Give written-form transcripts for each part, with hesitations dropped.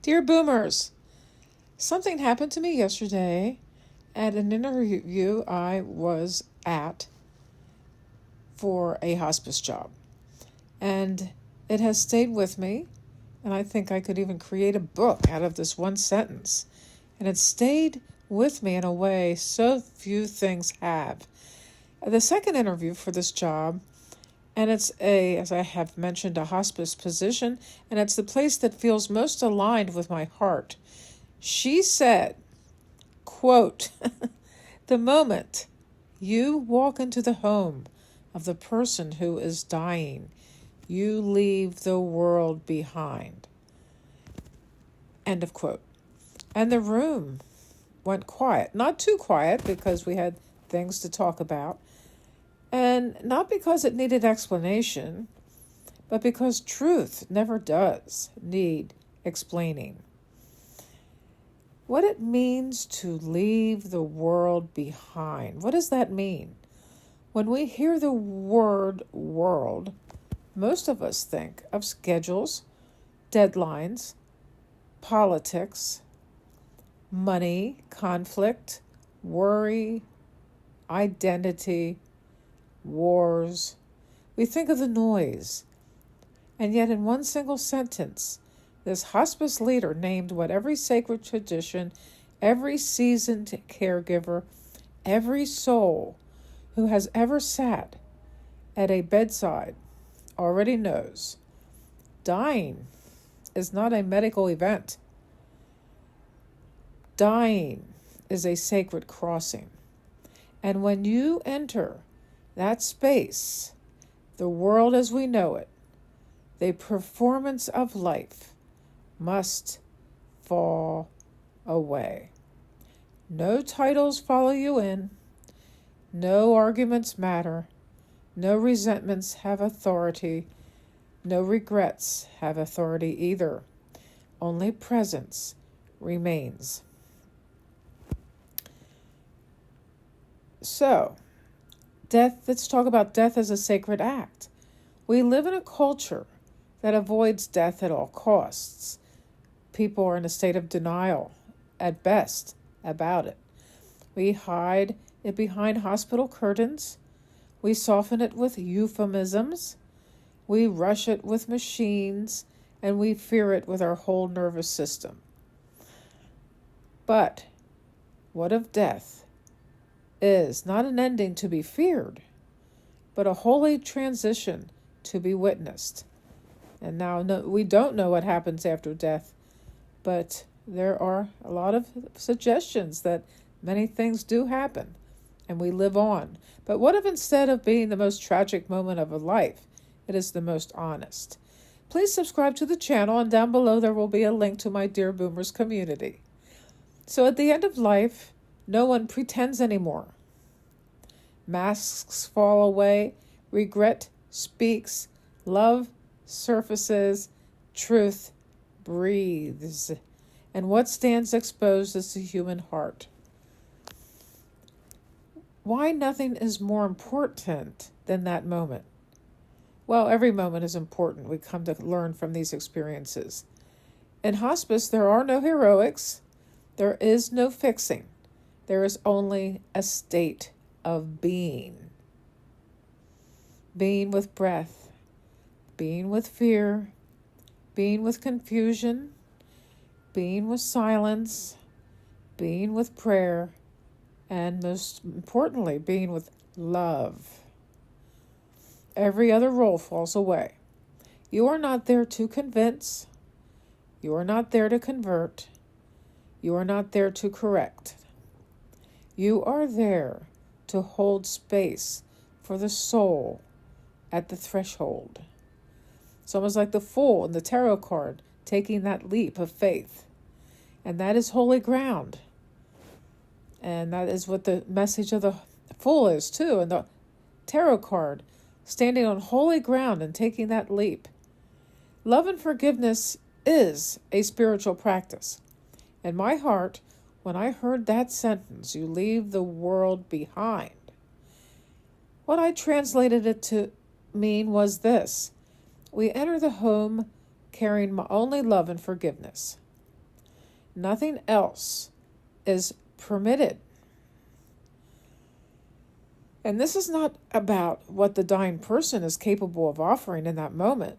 Dear Boomers, something happened to me yesterday at an interview I was at for a hospice job. And it has stayed with me, and I think I could even create a book out of this one sentence. And it stayed with me in a way so few things have. The second interview for this job, and it's as I have mentioned, a hospice position, and it's the place that feels most aligned with my heart. She said, quote, "The moment you walk into the home of the person who is dying, you leave the world behind." End of quote. And the room went quiet. Not too quiet because we had things to talk about. And not because it needed explanation, but because truth never does need explaining. What it means to leave the world behind. What does that mean? When we hear the word world, most of us think of schedules, deadlines, politics, money, conflict, worry, identity, wars. We think of the noise. And yet in one single sentence, this hospice leader named what every sacred tradition, every seasoned caregiver, every soul who has ever sat at a bedside already knows. Dying is not a medical event. Dying is a sacred crossing. And when you enter that space, the world as we know it, the performance of life must fall away. No titles follow you in. No arguments matter. No resentments have authority. No regrets have authority either. Only presence remains. So, let's talk about death as a sacred act. We live in a culture that avoids death at all costs. People are in a state of denial, at best, about it. We hide it behind hospital curtains. We soften it with euphemisms. We rush it with machines, and we fear it with our whole nervous system. But what if death is not an ending to be feared, but a holy transition to be witnessed? And now we don't know what happens after death, but there are a lot of suggestions that many things do happen and we live on. But what if instead of being the most tragic moment of a life, it is the most honest? Please subscribe to the channel, and down below there will be a link to my Dear Boomers community. So at the end of life, no one pretends anymore. Masks fall away, regret speaks, love surfaces, truth breathes. And what stands exposed is the human heart. Why nothing is more important than that moment? Well, every moment is important. We come to learn from these experiences. In hospice, there are no heroics. There is no fixing. There is only a state of being. Being with breath, being with fear, being with confusion, being with silence, being with prayer, and most importantly, being with love. Every other role falls away. You are not there to convince. You are not there to convert. You are not there to correct. You are there to hold space for the soul at the threshold. It's almost like the Fool in the tarot card taking that leap of faith. And that is holy ground. And that is what the message of the Fool is too. And the tarot card, standing on holy ground and taking that leap. Love and forgiveness is a spiritual practice. In my heart, when I heard that sentence, you leave the world behind, what I translated it to mean was this: we enter the home carrying only love and forgiveness. Nothing else is permitted. And this is not about what the dying person is capable of offering in that moment.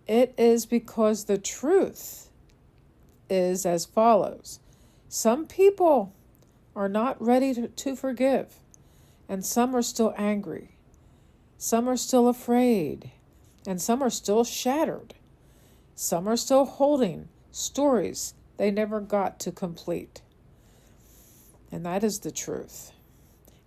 It is because the truth is as follows. Some people are not ready to forgive, and some are still angry. Some are still afraid, and some are still shattered. Some are still holding stories they never got to complete. And that is the truth.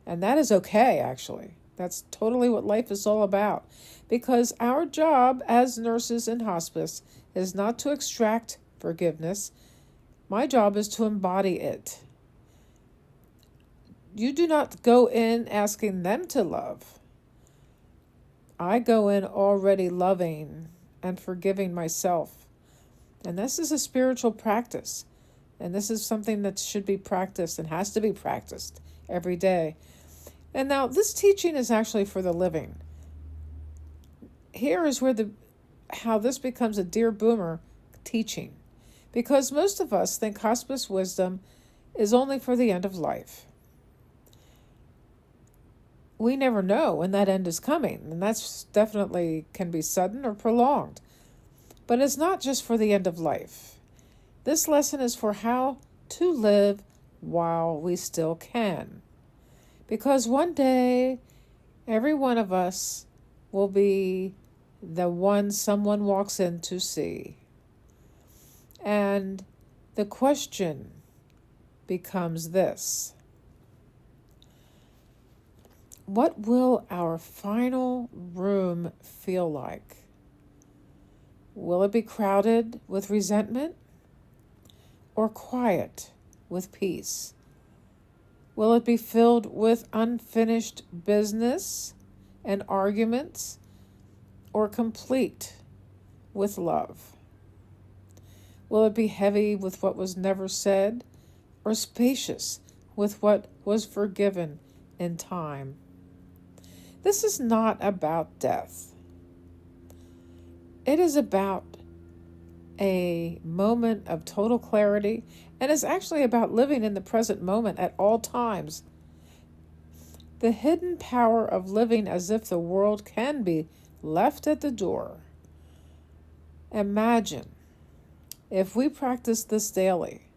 And that is okay, actually. That's totally what life is all about. Because our job as nurses in hospice is not to extract forgiveness. My job is to embody it. You do not go in asking them to love. I go in already loving and forgiving myself. And this is a spiritual practice. And this is something that should be practiced and has to be practiced every day. And now this teaching is actually for the living. Here is where how this becomes a dear boomer teaching. Because most of us think hospice wisdom is only for the end of life. We never know when that end is coming, and that's definitely can be sudden or prolonged. But it's not just for the end of life. This lesson is for how to live while we still can. Because one day, every one of us will be the one someone walks in to see. And the question becomes this: what will our final room feel like? Will it be crowded with resentment or quiet with peace? Will it be filled with unfinished business and arguments or complete with love? Will it be heavy with what was never said or spacious with what was forgiven in time? This is not about death. It is about a moment of total clarity, and is actually about living in the present moment at all times. The hidden power of living as if the world can be left at the door. Imagine if we practice this daily.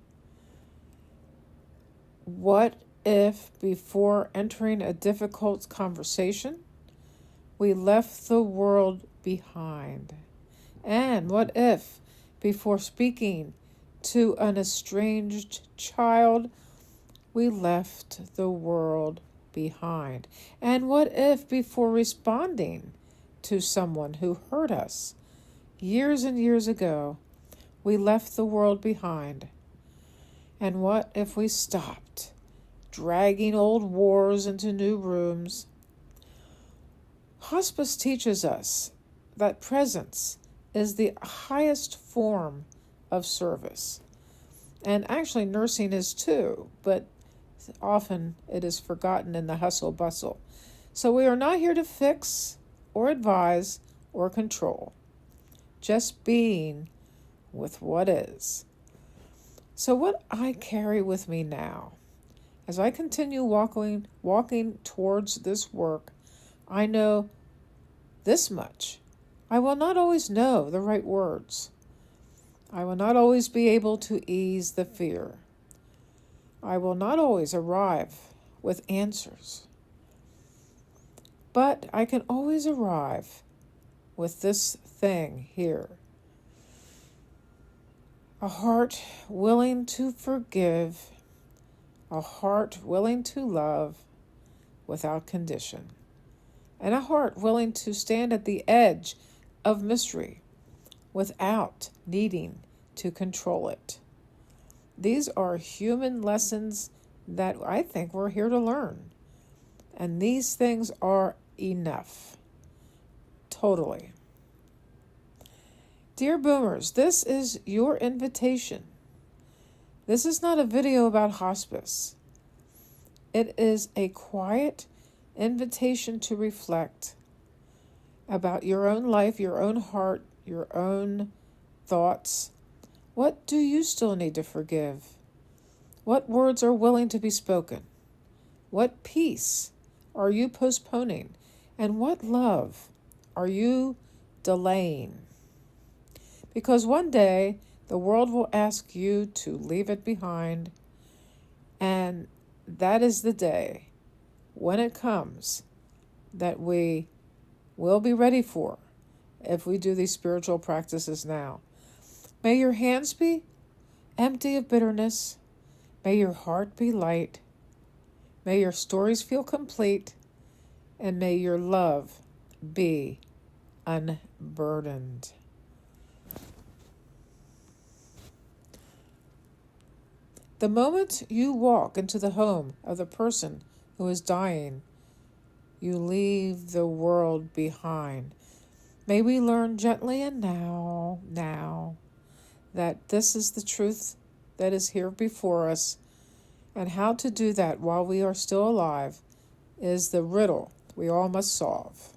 What if before entering a difficult conversation, we left the world behind? And what if before speaking to an estranged child, we left the world behind? And what if before responding to someone who hurt us years and years ago, we left the world behind? And what if we stopped dragging old wars into new rooms? Hospice teaches us that presence is the highest form of service. And actually nursing is too, but often it is forgotten in the hustle bustle. So we are not here to fix or advise or control, just being with what is. So what I carry with me now, as I continue walking towards this work, I know this much. I will not always know the right words. I will not always be able to ease the fear. I will not always arrive with answers. But I can always arrive with this thing here: a heart willing to forgive, a heart willing to love without condition, and a heart willing to stand at the edge of mystery without needing to control it. These are human lessons that I think we're here to learn. And these things are enough. Totally. Dear Boomers, this is your invitation. This is not a video about hospice. It is a quiet invitation to reflect about your own life, your own heart, your own thoughts, What do you still need to forgive? What words are willing to be spoken? What peace are you postponing? And what love are you delaying? Because one day the world will ask you to leave it behind, and that is the day, when it comes, that we will be ready for if we do these spiritual practices now. May your hands be empty of bitterness. May your heart be light. May your stories feel complete. And may your love be unburdened. The moment you walk into the home of the person who is dying, you leave the world behind. May we learn gently and now, that this is the truth that is here before us, and how to do that while we are still alive is the riddle we all must solve.